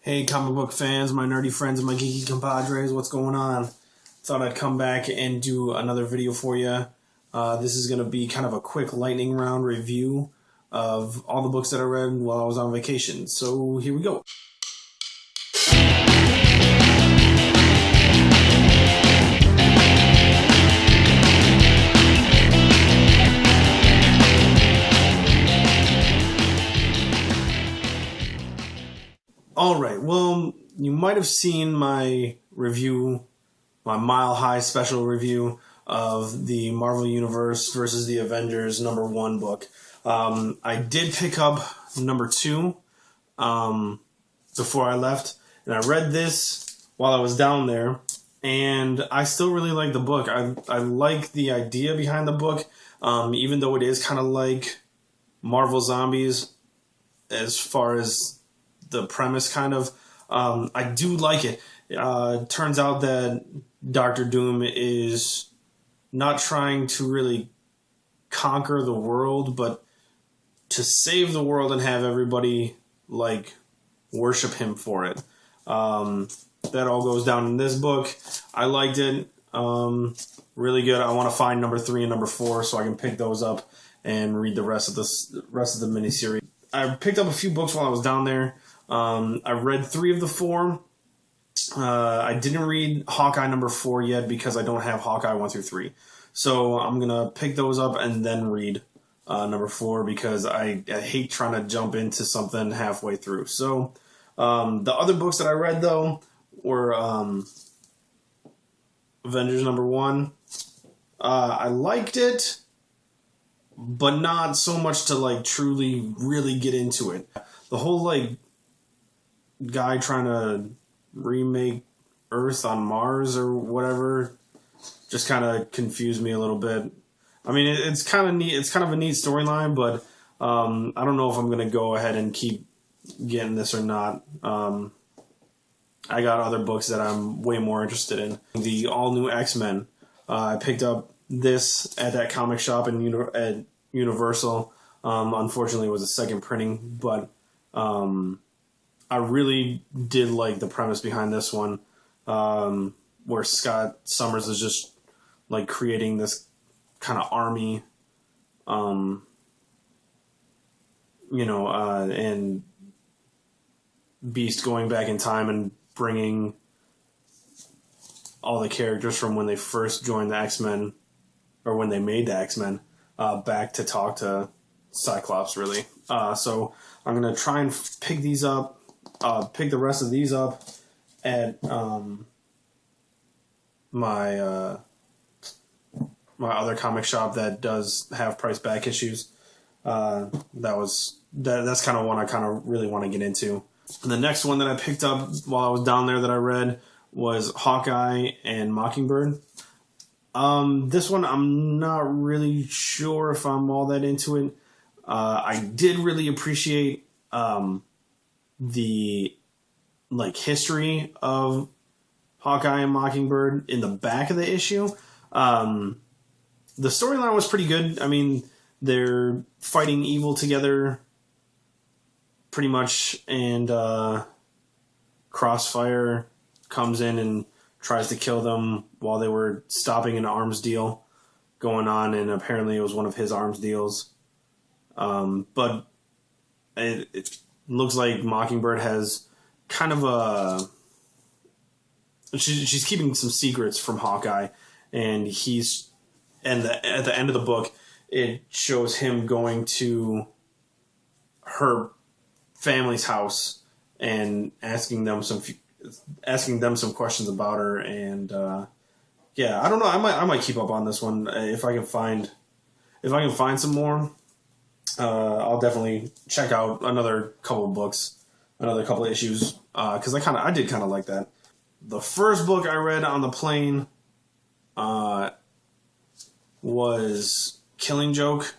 Hey comic book fans, my nerdy friends, and my geeky compadres, what's going on? Thought I'd come back and do another video for you. This is going to be kind of a quick lightning round review of all the books that I read while I was on vacation. So here we go. Alright, well, you might have seen my review, my Mile High special review of the Marvel Universe versus the Avengers #1 book. I did pick up #2 before I left, and I read this while I was down there, and I still really like the book. I like the idea behind the book, even though it is kind of like Marvel Zombies as far as the premise kind of. I do like it. Turns out that Dr. Doom is not trying to really conquer the world, but to save the world and have everybody like worship him for it. That all goes down in this book. I liked it. Really good. I want to find #3 and #4 so I can pick those up and read the rest of the miniseries. I picked up a few books while I was down there. I read 3 of the 4. I didn't read Hawkeye #4 yet because I don't have Hawkeye 1 through 3. So I'm going to pick those up and then read #4 because I hate trying to jump into something halfway through. So the other books that I read, though, were Avengers #1. I liked it, but not so much to like truly really get into it. The whole like guy trying to remake Earth on Mars or whatever just kind of confused me a little bit. I mean, it's kind of neat. It's kind of a neat storyline, but I don't know if I'm going to go ahead and keep getting this or not. I got other books that I'm way more interested in. The all-new X-Men. I picked up this at that comic shop at Universal. Unfortunately, it was a second printing, but I really did like the premise behind this one, where Scott Summers is just like creating this kind of army, and Beast going back in time and bringing all the characters from when they first joined the X-Men, or when they made the X-Men, back to talk to Cyclops, really. So I'm going to try and pick these up. Pick the rest of these up at my other comic shop that does have price back issues. That's kind of one I kind of really want to get into. And the next one that I picked up while I was down there that I read was Hawkeye and Mockingbird. This one I'm not really sure if I'm all that into it. I did really appreciate the like history of Hawkeye and Mockingbird in the back of the issue. The storyline was pretty good. I mean, they're fighting evil together pretty much, and Crossfire comes in and tries to kill them while they were stopping an arms deal going on, and apparently it was one of his arms deals. But it looks like Mockingbird has kind of a... She's keeping some secrets from Hawkeye, and at the end of the book, it shows him going to her family's house and asking them some questions about her, and yeah, I don't know. I might keep up on this one if I can find some more. I'll definitely check out another couple of books, another couple of issues, because I did kind of like that. The first book I read on the plane was Killing Joke.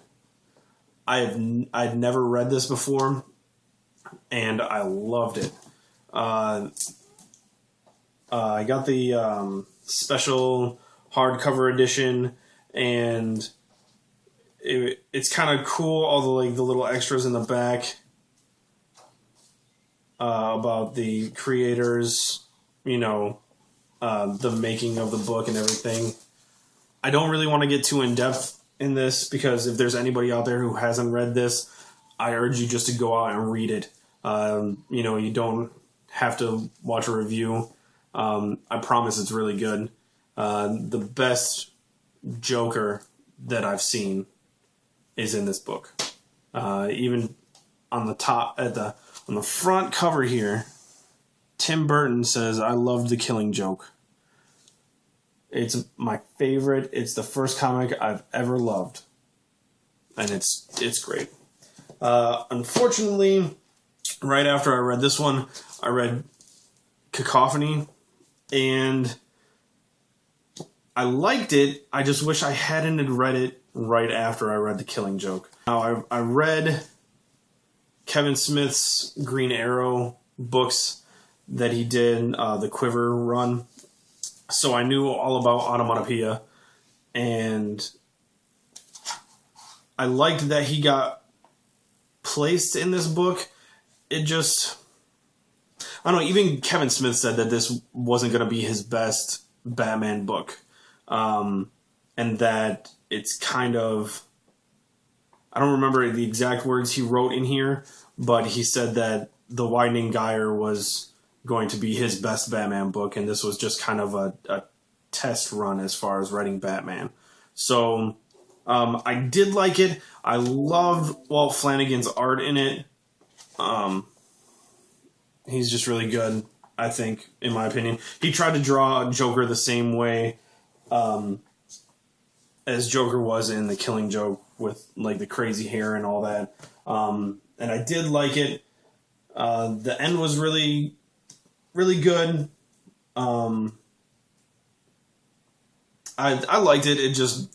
I'd never read this before, and I loved it. I got the special hardcover edition, and it's kind of cool. All the little extras in the back. about the creators, you know, the making of the book and everything. I don't really want to get too in-depth in this, because if there's anybody out there who hasn't read this, I urge you just to go out and read it. You know, you don't have to watch a review. I promise it's really good. The best Joker that I've seen is in this book. Even on the top, on the front cover here, Tim Burton says, "I loved The Killing Joke." It's my favorite. It's the first comic I've ever loved, and it's great. Unfortunately, right after I read this one, I read Cacophony, and I liked it. I just wish I hadn't read it right after I read The Killing Joke. Now, I read Kevin Smith's Green Arrow books that he did, the Quiver run. So I knew all about Onomatopoeia, and I liked that he got placed in this book. It just, I don't know, even Kevin Smith said that this wasn't going to be his best Batman book. And that it's kind of, I don't remember the exact words he wrote in here, but he said that The Widening Gyre was going to be his best Batman book, and this was just kind of a test run as far as writing Batman. So I did like it. I loved Walt Flanagan's art in it. He's just really good, I think, in my opinion. He tried to draw Joker the same way as Joker was in The Killing Joke, with like the crazy hair and all that. And I did like it. The end was really, really good. I liked it. It just,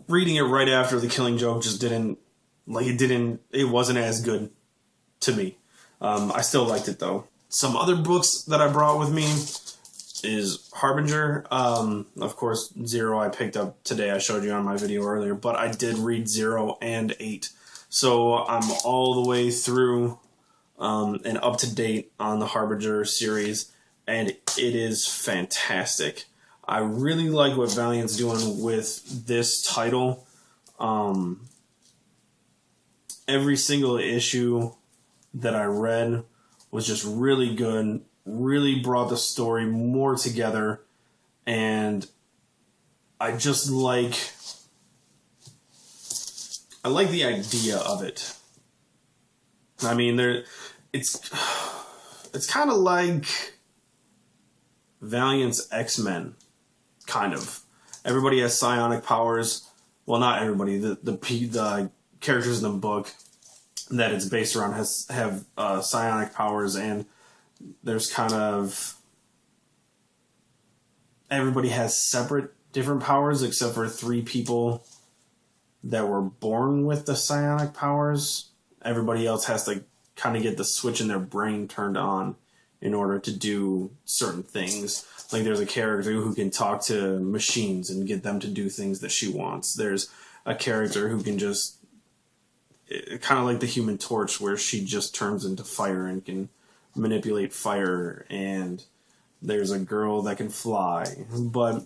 reading it right after The Killing Joke just didn't, it wasn't as good to me. I still liked it though. Some other books that I brought with me is Harbinger. Of course, Zero I picked up today. I showed you on my video earlier, but I did read 0 and 8. So I'm all the way through and up to date on the Harbinger series, and it is fantastic. I really like what Valiant's doing with this title. Every single issue that I read was just really good, really brought the story more together, and I just like the idea of it. I mean, it's kind of like Valiant's X-Men, kind of. Everybody has psionic powers. Well, not everybody. The characters in the book that it's based around have psionic powers, and there's kind of, everybody has separate different powers except for 3 people that were born with the psionic powers. Everybody else has to kind of get the switch in their brain turned on in order to do certain things. Like, there's a character who can talk to machines and get them to do things that she wants. There's a character who can just, kind of like the Human Torch, where she just turns into fire and can manipulate fire. And there's a girl that can fly. But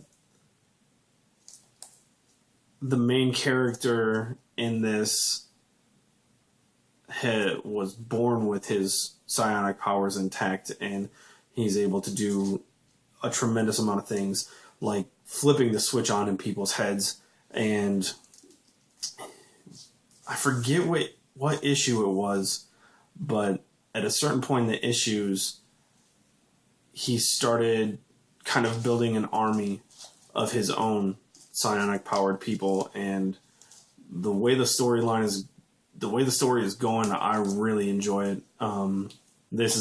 the main character in this was born with his psionic powers intact, and he's able to do a tremendous amount of things, like flipping the switch on in people's heads. And I forget what issue it was, but at a certain point in the issues, he started kind of building an army of his own psionic powered people, and the way the story is going, I really enjoy it. This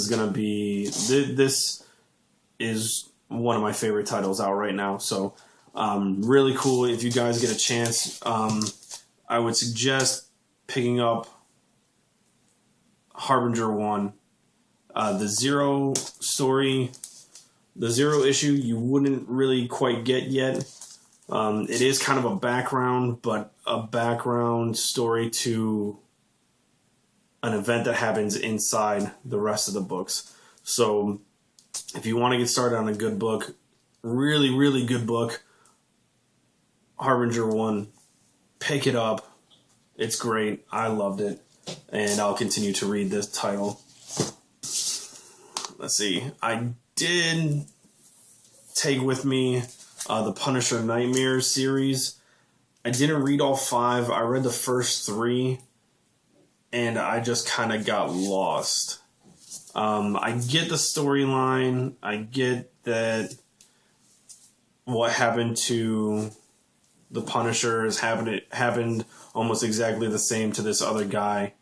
is one of my favorite titles out right now. So, really cool. If you guys get a chance, I would suggest picking up Harbinger 1. The Zero story, the Zero issue, you wouldn't really quite get yet. It is kind of a background, but a background story to an event that happens inside the rest of the books. So if you want to get started on a good book, really, really good book, Harbinger 1, pick it up. It's great. I loved it. And I'll continue to read this title. Let's see. I did take with me the Punisher Nightmares series. I didn't read all 5. I read the first 3, and I just kind of got lost. I get the storyline. I get that what happened to the Punisher has happened almost exactly the same to this other guy.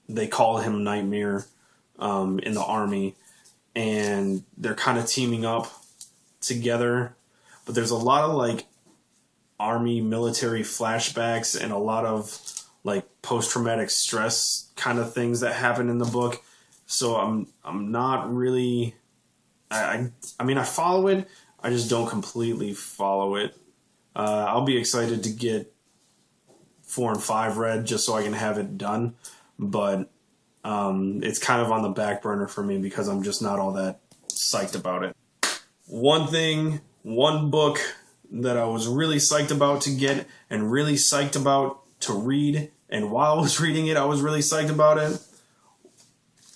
They call him Nightmare in the army, and they're kind of teaming up together. But there's a lot of like army military flashbacks and a lot of like post-traumatic stress kind of things that happen in the book. So I'm not really, I mean, I follow it. I just don't completely follow it. I'll be excited to get 4 and 5 read just so I can have it done. But it's kind of on the back burner for me because I'm just not all that psyched about it. One book that I was really psyched about to get and really psyched about to read, and while I was reading it, I was really psyched about it,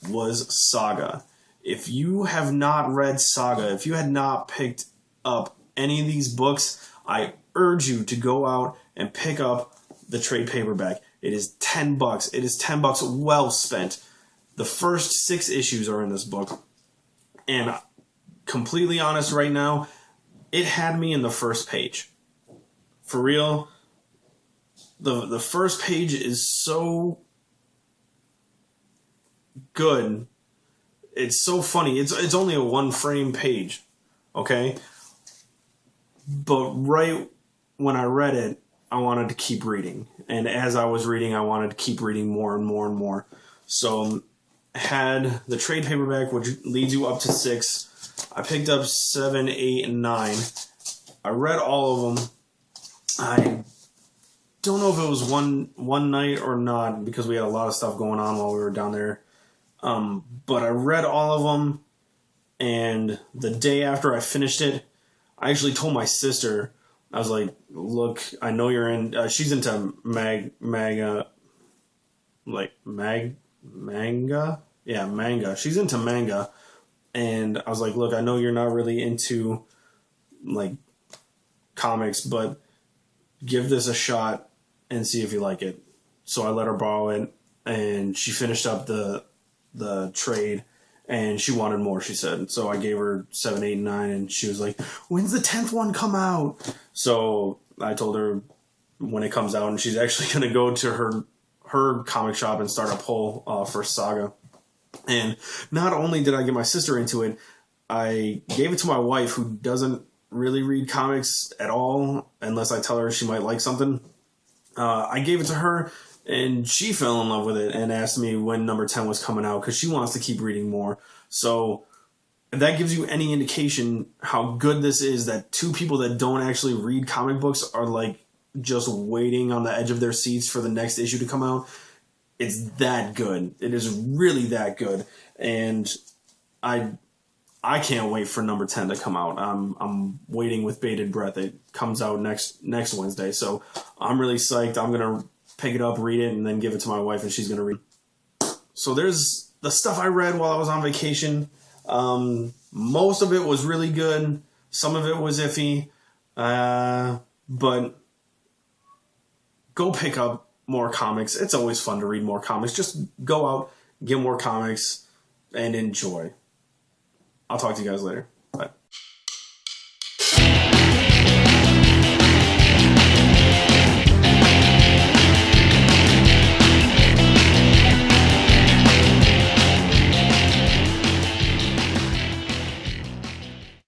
was Saga. If you have not read Saga, if you had not picked up any of these books, I urge you to go out and pick up the trade paperback. It is $10. It is $10 well spent. The first 6 issues are in this book. And completely honest right now, it had me in the first page. For real, the first page is so good. It's so funny. It's only a 1-frame page, okay? But right when I read it, I wanted to keep reading. And as I was reading, I wanted to keep reading more and more and more. So I had the trade paperback, which leads you up to 6. I picked up 7, 8, and 9. I read all of them. I don't know if it was one night or not because we had a lot of stuff going on while we were down there. But I read all of them, and the day after I finished it, I actually told my sister, I was like, look, I know you're in, she's into manga. Yeah, manga. She's into manga. And I was like, look, I know you're not really into, like, comics, but give this a shot and see if you like it. So I let her borrow it, and she finished up the trade, and she wanted more, she said. So I gave her 7, 8, and 9, and she was like, when's the 10th one come out? So I told her when it comes out, and she's actually going to go to her comic shop and start a poll for Saga. And not only did I get my sister into it, I gave it to my wife, who doesn't really read comics at all unless I tell her she might like something. I gave it to her, and she fell in love with it and asked me when number 10 was coming out because she wants to keep reading more. So if that gives you any indication how good this is, that 2 people that don't actually read comic books are like just waiting on the edge of their seats for the next issue to come out. It's that good. It is really that good. And I can't wait for number 10 to come out. I'm waiting with bated breath. It comes out next Wednesday. So I'm really psyched. I'm going to pick it up, read it, and then give it to my wife, and she's going to read. So there's the stuff I read while I was on vacation. Most of it was really good. Some of it was iffy. But go pick up more comics. It's always fun to read more comics. Just go out, get more comics, and enjoy. I'll talk to you guys later.